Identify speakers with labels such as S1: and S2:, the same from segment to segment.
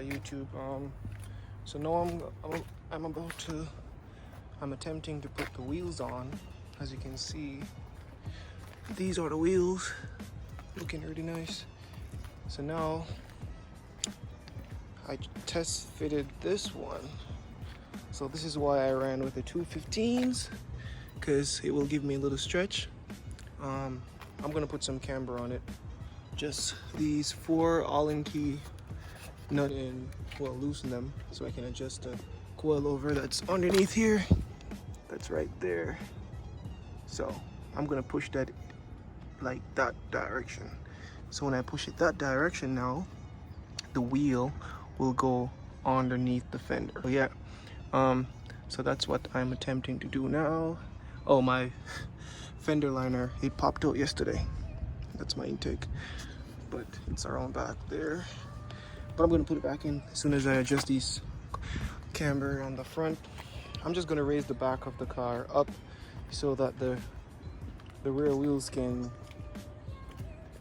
S1: YouTube. So now I'm attempting to put the wheels on. As you can see, these are the wheels, looking really nice. So now I test fitted this one. So this is why I ran with the 215s, because it will give me a little stretch. I'm gonna put some camber on it. Just these 4 Allen key nut and loosen them so I can adjust the coilover that's underneath here. That's right there. So I'm gonna push that like that direction. So when I push it that direction now, the wheel will go underneath the fender. So yeah, so that's what I'm attempting to do now. Oh, my fender liner, it popped out yesterday. That's my intake, but it's around back there. But I'm gonna put it back in as soon as I adjust these camber on the front. I'm just gonna raise the back of the car up so that the rear wheels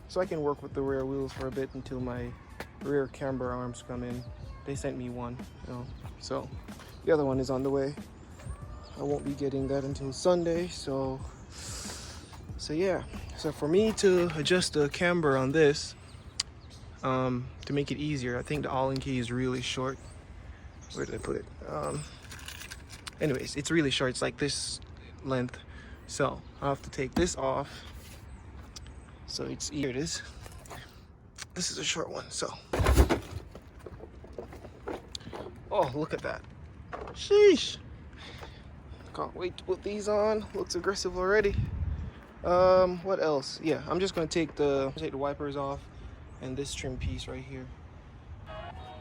S1: so I can work with the rear wheels for a bit until my rear camber arms come in. They sent me one, so the other one is on the way. I won't be getting that until Sunday, so yeah. So for me to adjust the camber on this, to make it easier, I think the Allen key is really short. Where did I put it? Anyways, it's really short. It's like this length. So I have to take this off. So it's here. It is. This is a short one. So, oh, look at that. Sheesh. Can't wait to put these on. Looks aggressive already. What else? Yeah, I'm just gonna take the wipers off and this trim piece right here.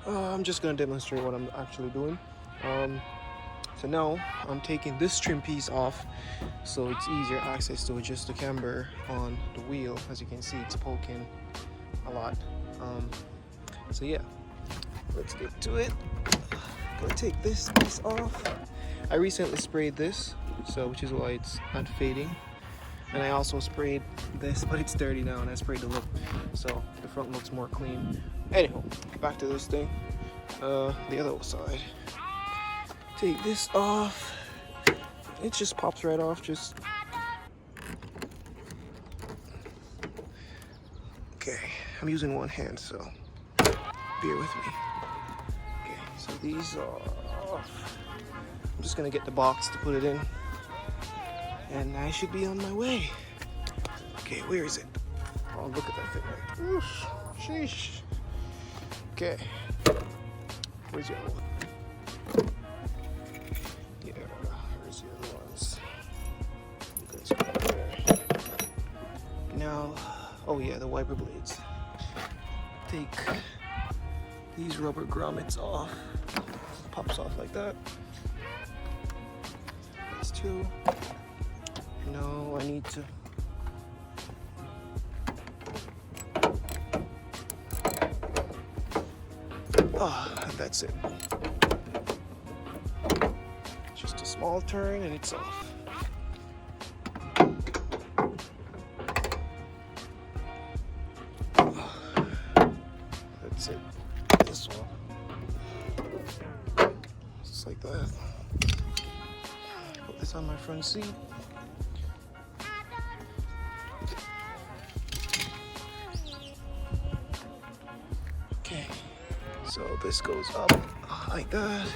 S1: I'm just gonna demonstrate what I'm actually doing. So now I'm taking this trim piece off so it's easier access to adjust the camber on the wheel. As you can see, it's poking a lot. So yeah, let's get to it. Gonna take this piece off. I recently sprayed this, so which is why it's not fading. And I also sprayed this, but it's dirty now, and I sprayed the lip, so the front looks more clean. Anyhow, back to this thing. The other side. Take this off. It just pops right off. Just okay. I'm using one hand, so bear with me. Okay, so these are off. I'm just gonna get the box to put it in, and I should be on my way. Okay, where is it? Oh, look at that thing. Right? Oof, sheesh. Okay, where's the other one? Yeah, where's the other ones? You guys go there. Now, oh yeah, the wiper blades. Take these rubber grommets off. Pops off like that. That's 2. No, I need to. Oh, that's it. Just a small turn and it's off. That's it. This one. Just like that. Put this on my front seat. Okay, so this goes up like that.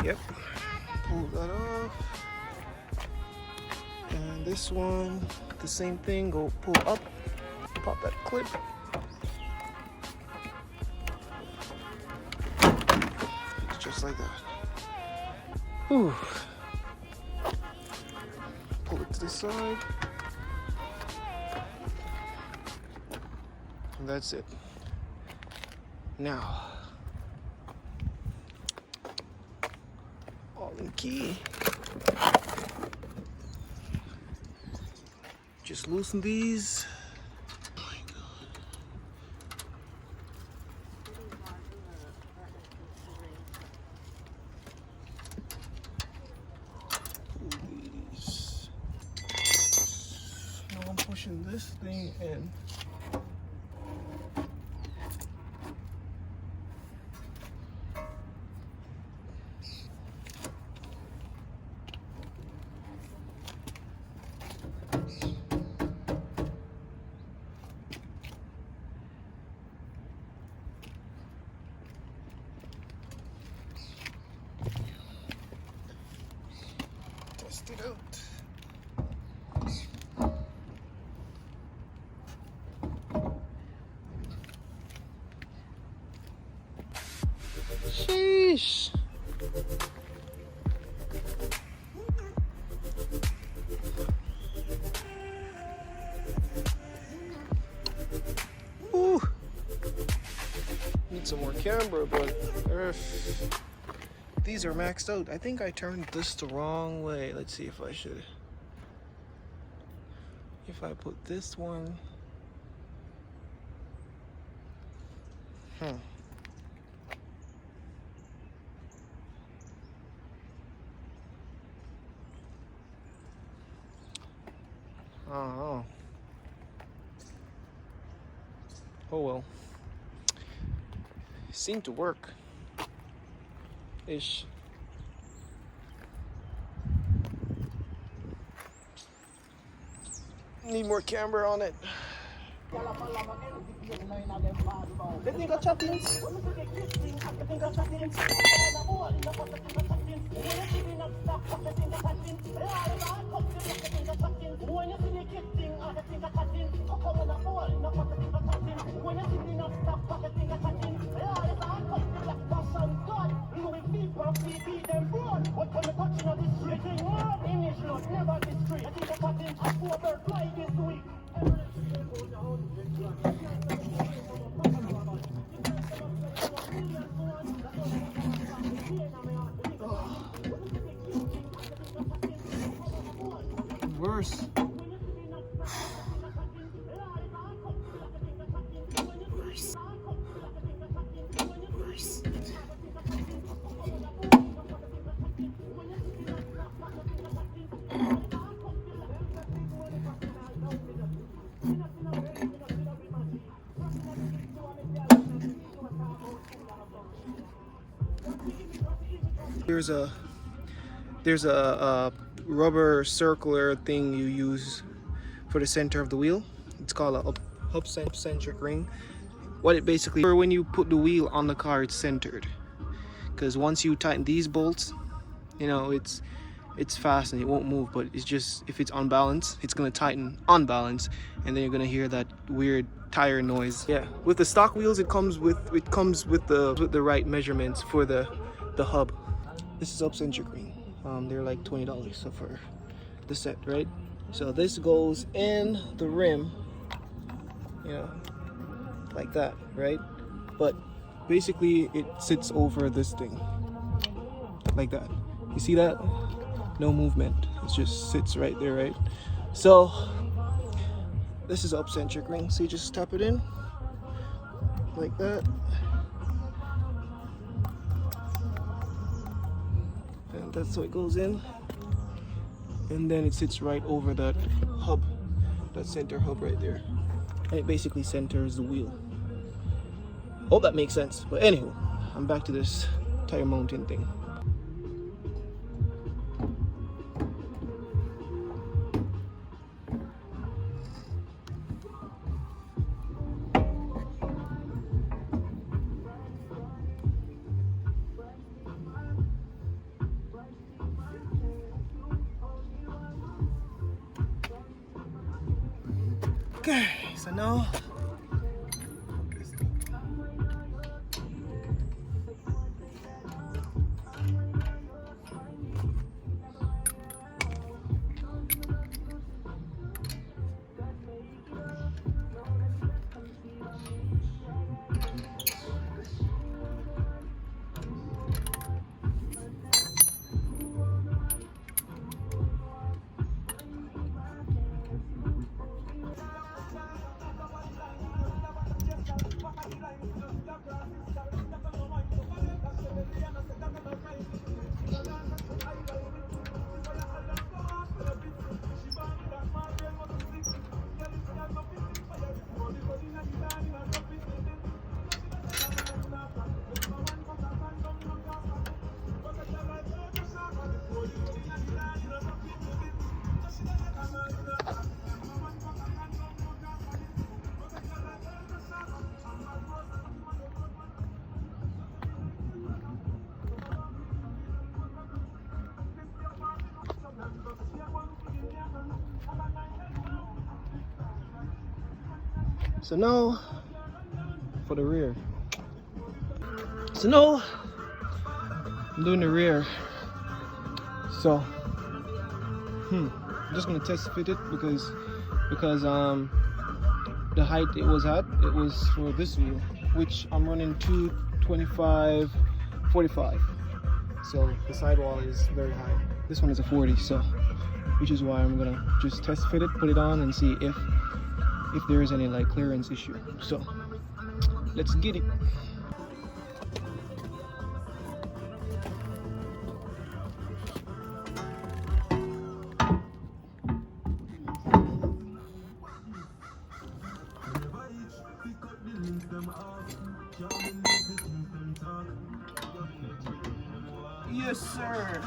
S1: Yep, pull that off. And this one, the same thing, go pull up, pop that clip. Just like that. Whew. Pull it to the side. And that's it. Now, Allen key. Just loosen these. Oh my God. Pull these. Now I'm pushing this thing in. maxed it out. Sheesh. Ooh. Need some more camber, but these are maxed out. I think I turned this the wrong way. Let's see if I should. If I put this one. Oh. Oh well. Seemed to work. Ish. Need more camber on it. They think I chattings. Worse. There's a rubber circular thing you use for the center of the wheel. It's called a hub-centric ring. What it basically, when you put the wheel on the car, it's centered. Because once you tighten these bolts, you know, it's fastened, it won't move. But it's just, if it's unbalanced, it's gonna tighten on balance, and then you're gonna hear that weird tire noise. Yeah, with the stock wheels, it comes with the right measurements for the hub. This is hub-centric ring. They're like $20 so for the set, right? So this goes in the rim, you know, like that, right? But basically it sits over this thing, like that. You see that? No movement. It just sits right there, right? So this is hub-centric ring. So you just tap it in, like that. And that's how it goes in, and then it sits right over that hub, that center hub right there, and it basically centers the wheel. Hope that makes sense. But anywho, I'm back to this tire mounting thing. Okay, so now So now for the rear. So now I'm doing the rear. So I'm just gonna test fit it because the height it was at, it was for this wheel, which I'm running 225 45. So the sidewall is very high. This one is a 40, so which is why I'm gonna just test fit it, put it on, and see if there is any like clearance issue. So let's get it. Yes, sir.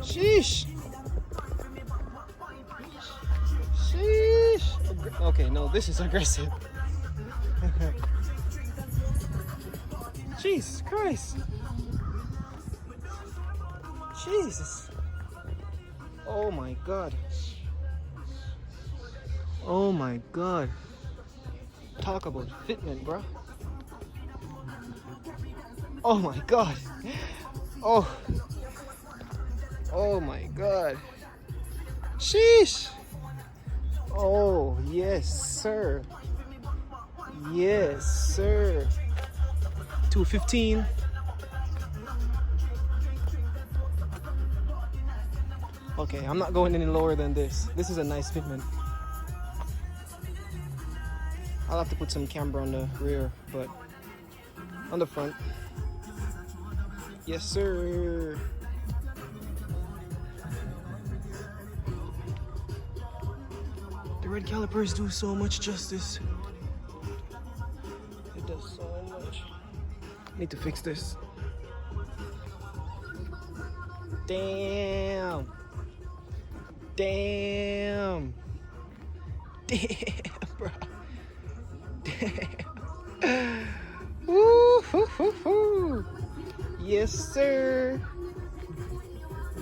S1: Sheesh. Sheesh. Okay, no, this is aggressive. Jesus Christ. Jesus. Oh my God. Oh my God. Talk about fitment, bro. Oh my God. Oh. Oh my God. Sheesh. Oh, yes, sir. Yes, sir. 215. Okay, I'm not going any lower than this. This is a nice fitment. I'll have to put some camber on the rear, but on the front. Yes, sir. The red calipers do so much justice. It does so much. Need to fix this. Damn. Damn. Damn, bro. Damn. Woo, hoo, hoo, hoo. Yes, sir.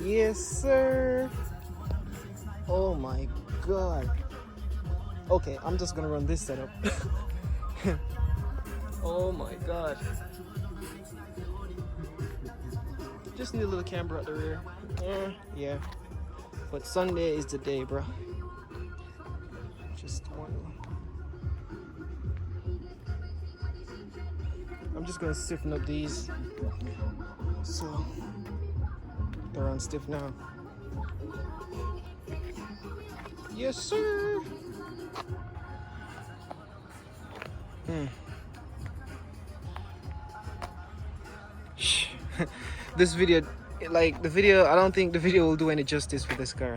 S1: Yes, sir. Oh my God. Okay, I'm just gonna run this setup. Oh my God. Just need a little camber at the rear. Yeah. But Sunday is the day, bro. Just one. I'm just gonna stiffen up these. So they're on stiff now. Yes, sir. This video, I don't think the video will do any justice for this car.